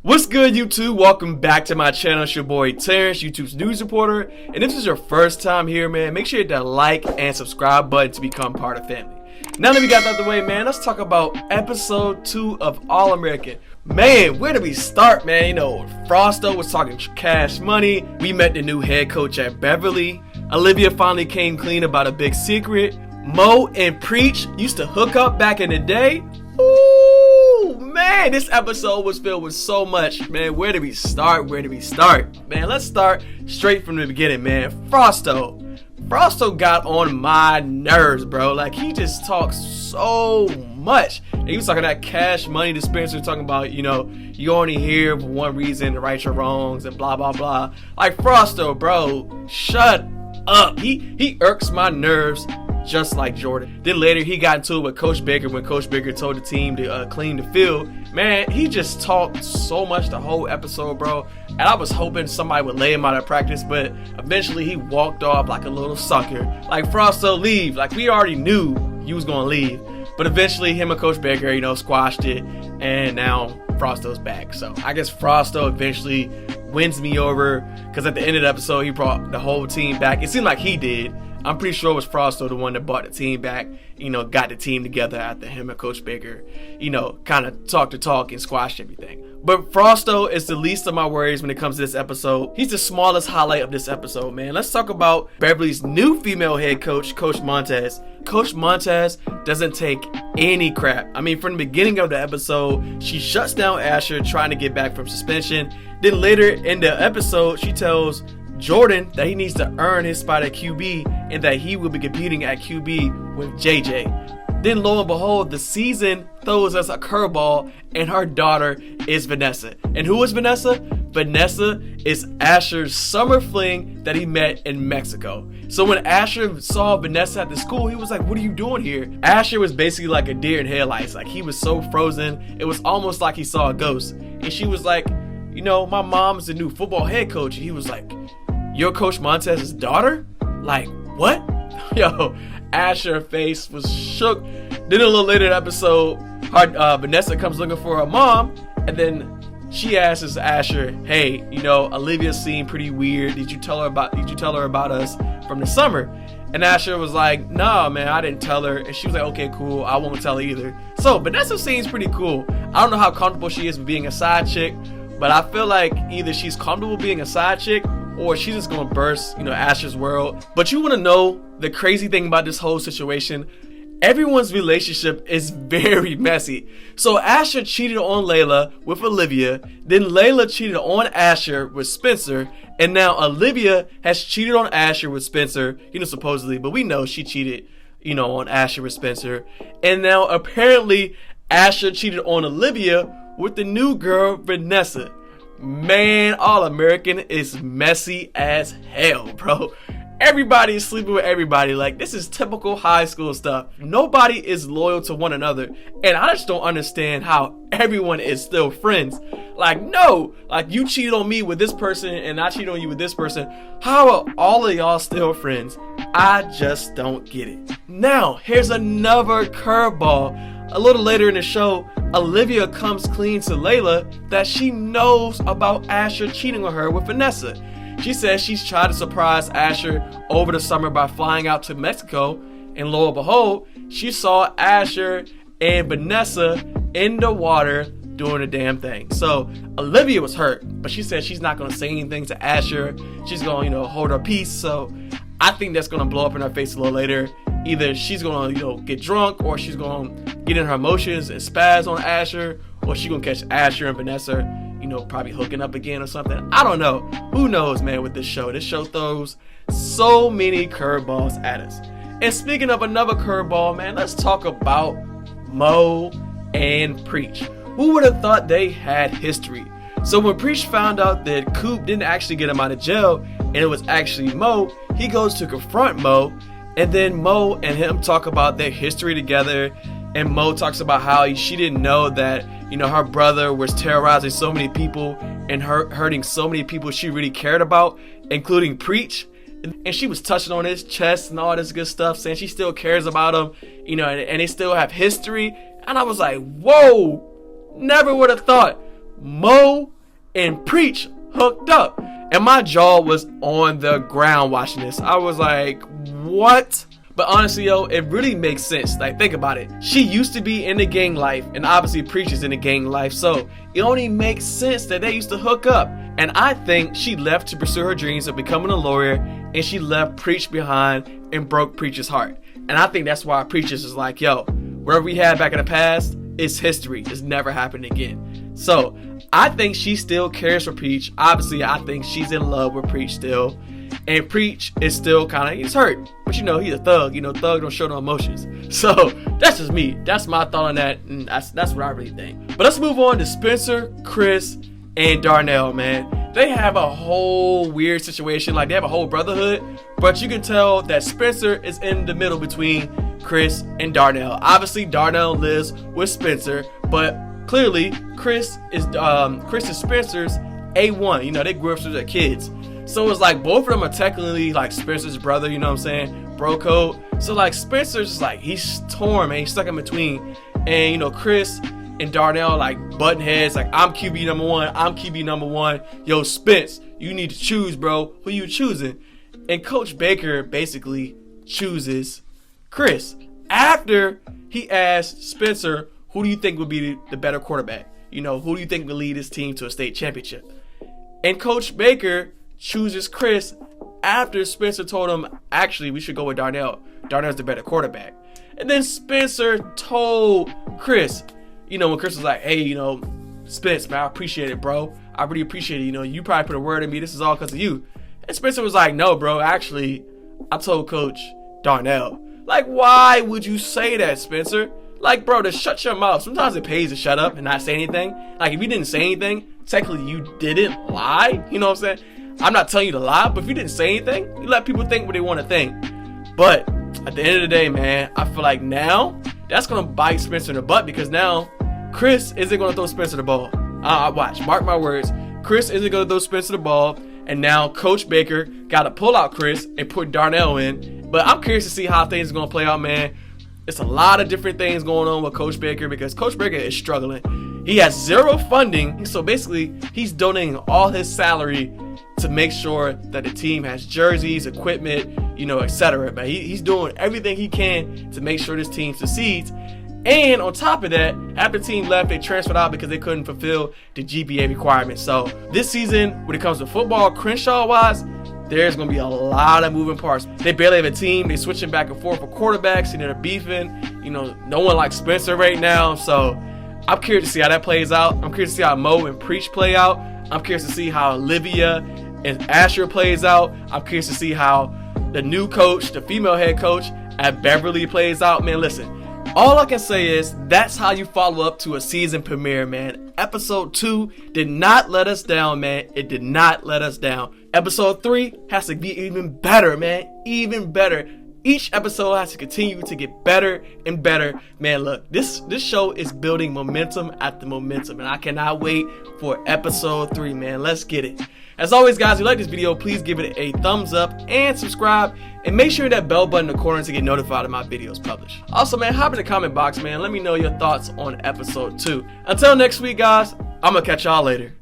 What's good, YouTube? Welcome back to my channel. It's your boy Terrence, YouTube's news reporter. And if this is your first time here, man, make sure you hit that like and subscribe button to become part of the family. Now that we got that out of the way, man, let's talk about episode 2 of All American. Man, where do we start, man? You know, Frosto was talking cash money. We met the new head coach at Beverly. Olivia finally came clean about a big secret. Mo and Preach used to hook up back in the day. Ooh, man, this episode was filled with so much. Man, where do we start? Man, let's start straight from the beginning, man. Frosto got on my nerves, bro. Like, he just talks so much. And he was talking that cash money dispenser, talking about, you know, you only here for one reason, to right your wrongs and blah, blah, blah. Like, Frosto, bro, shut up. He irks my nerves just like Jordan. Then later he got into it with Coach Baker when Coach Baker told the team to clean the field. Man, he just talked so much the whole episode, bro. And I was hoping somebody would lay him out of practice, but eventually he walked off like a little sucker. Like, Frosto, leave. Like, we already knew you was gonna leave. But eventually him and Coach Baker, you know, squashed it, and now Frosto's back. So I guess Frosto eventually wins me over, because at the end of the episode he brought the whole team back. It seemed like he did. I'm pretty sure it was Frosto the one that brought the team back, you know, got the team together after him and Coach Baker, you know, kind of talked the talk and squashed everything. But Frosto is the least of my worries when it comes to this episode. He's the smallest highlight of this episode, man. Let's talk about Beverly's new female head coach, Coach Montez. Coach Montez doesn't take any crap. I mean, from the beginning of the episode, she shuts down Asher trying to get back from suspension. Then later in the episode, she tells Jordan that he needs to earn his spot at QB and that he will be competing at QB with JJ. Then lo and behold, the season throws us a curveball, and her daughter is Vanessa. And who is Vanessa? Vanessa is Asher's summer fling that he met in Mexico. So when Asher saw Vanessa at the school, he was like, what are you doing here? Asher was basically like a deer in headlights. Like, he was so frozen, it was almost like he saw a ghost. And she was like, you know, my mom's the new football head coach. And he was like, you're Coach Montez's daughter? Like, what? Yo, Asher's face was shook. Then a little later in the episode, Vanessa comes looking for her mom, and then she asks Asher, hey, you know, Olivia seemed pretty weird. Did you tell her about us from the summer? And Asher was like, nah, man, I didn't tell her. And she was like, okay, cool, I won't tell her either. So Vanessa seems pretty cool. I don't know how comfortable she is with being a side chick, but I feel like either she's comfortable being a side chick or she's just gonna burst, you know, Asher's world. But you wanna know the crazy thing about this whole situation? Everyone's relationship is very messy. So Asher cheated on Layla with Olivia, then Layla cheated on Asher with Spencer, and now Olivia has cheated on Asher with Spencer, you know, supposedly, but we know she cheated, you know, on Asher with Spencer. And now apparently Asher cheated on Olivia with the new girl, Vanessa. Man, All American is messy as hell, bro. Everybody is sleeping with everybody. Like, this is typical high school stuff. Nobody is loyal to one another, and I just don't understand how everyone is still friends. Like, no, like, you cheated on me with this person and I cheated on you with this person. How are all of y'all still friends? I just don't get it. Now, here's another curveball. A little later in the show, Olivia comes clean to Layla that she knows about Asher cheating on her with Vanessa. She says she's tried to surprise Asher over the summer by flying out to Mexico, and lo and behold, she saw Asher and Vanessa in the water doing the damn thing. So Olivia was hurt, but she said she's not going to say anything to Asher. She's going to, you know, hold her peace. So I think that's going to blow up in her face a little later. Either she's going to, you know, get drunk, or she's going to get in her emotions and spaz on Asher, or she's going to catch Asher and Vanessa, you know, probably hooking up again or something. I don't know. Who knows, man, with this show. This show throws so many curveballs at us. And speaking of another curveball, man, let's talk about Mo and Preach. Who would have thought they had history? So when Preach found out that Coop didn't actually get him out of jail, and it was actually Mo, he goes to confront Mo. And then Mo and him talk about their history together. And Mo talks about how she didn't know that, you know, her brother was terrorizing so many people and hurting so many people she really cared about, including Preach. And she was touching on his chest and all this good stuff, saying she still cares about him, you know, and they still have history. And I was like, whoa, never would have thought Mo and Preach hooked up. And my jaw was on the ground watching this. I was like, what? But honestly, yo, it really makes sense. Like, think about it. She used to be in the gang life, and obviously Preach is in the gang life, so it only makes sense that they used to hook up. And I think she left to pursue her dreams of becoming a lawyer, and she left Preach behind and broke Preach's heart. And I think that's why Preach is like, yo, whatever we had back in the past, it's history. It's never happened again. So I think she still cares for Preach. Obviously, I think she's in love with Preach still. And Preach is still he's hurt. But you know, he's a thug. You know, thug don't show no emotions. So that's just me. That's my thought on that. And that's what I really think. But let's move on to Spencer, Chris, and Darnell, man. They have a whole weird situation. Like, they have a whole brotherhood. But you can tell that Spencer is in the middle between Chris and Darnell. Obviously, Darnell lives with Spencer. But clearly, Chris is Spencer's A1. You know, they grew up through their kids. So it's like both of them are technically like Spencer's brother, you know what I'm saying? Bro code. So like Spencer's just like, he's torn, man. He's stuck in between. And you know, Chris and Darnell like button heads, like, I'm QB number one, I'm QB number one. Yo, Spence, you need to choose, bro. Who you choosing? And Coach Baker basically chooses Chris after he asked Spencer, who do you think would be the better quarterback? You know, who do you think will lead his team to a state championship? And Coach Baker chooses Chris after Spencer told him, actually, we should go with Darnell. Darnell's the better quarterback. And then Spencer told Chris, you know, when Chris was like, hey, you know, Spence, man, I appreciate it, bro. I really appreciate it. You know, you probably put a word in me. This is all because of you. And Spencer was like, no, bro, actually, I told Coach Darnell. Like, why would you say that, Spencer? Like, bro, just shut your mouth. Sometimes it pays to shut up and not say anything. Like, if you didn't say anything, technically you didn't lie. You know what I'm saying? I'm not telling you to lie, but if you didn't say anything, you let people think what they want to think. But at the end of the day, man, I feel like now that's going to bite Spencer in the butt, because now Chris isn't going to throw Spencer the ball. Watch, mark my words. Chris isn't going to throw Spencer the ball, and now Coach Baker got to pull out Chris and put Darnell in. But I'm curious to see how things are going to play out, man. It's a lot of different things going on with Coach Baker, because Coach Baker is struggling. He has zero funding, so basically he's donating all his salary to make sure that the team has jerseys, equipment, you know, etc. But he's doing everything he can to make sure this team succeeds. And on top of that, after the team left, they transferred out because they couldn't fulfill the GPA requirements. So this season, when it comes to football, Crenshaw-wise, there's going to be a lot of moving parts. They barely have a team. They're switching back and forth for quarterbacks, and they're beefing. You know, no one likes Spencer right now. So I'm curious to see how that plays out. I'm curious to see how Mo and Preach play out. I'm curious to see how Olivia and Asher plays out. I'm curious to see how the new coach, the female head coach at Beverly plays out. Man, listen, all I can say is that's how you follow up to a season premiere, man. Episode 2 did not let us down, man. It did not let us down. Episode 3 has to be even better, man. Even better. Each episode has to continue to get better and better. Man, look, this show is building momentum after momentum, and I cannot wait for episode 3, man. Let's get it. As always, guys, if you like this video, please give it a thumbs up and subscribe, and make sure that bell button in the corner to get notified of my videos published. Also, man, hop in the comment box, man. Let me know your thoughts on episode 2. Until next week, guys, I'm gonna catch y'all later.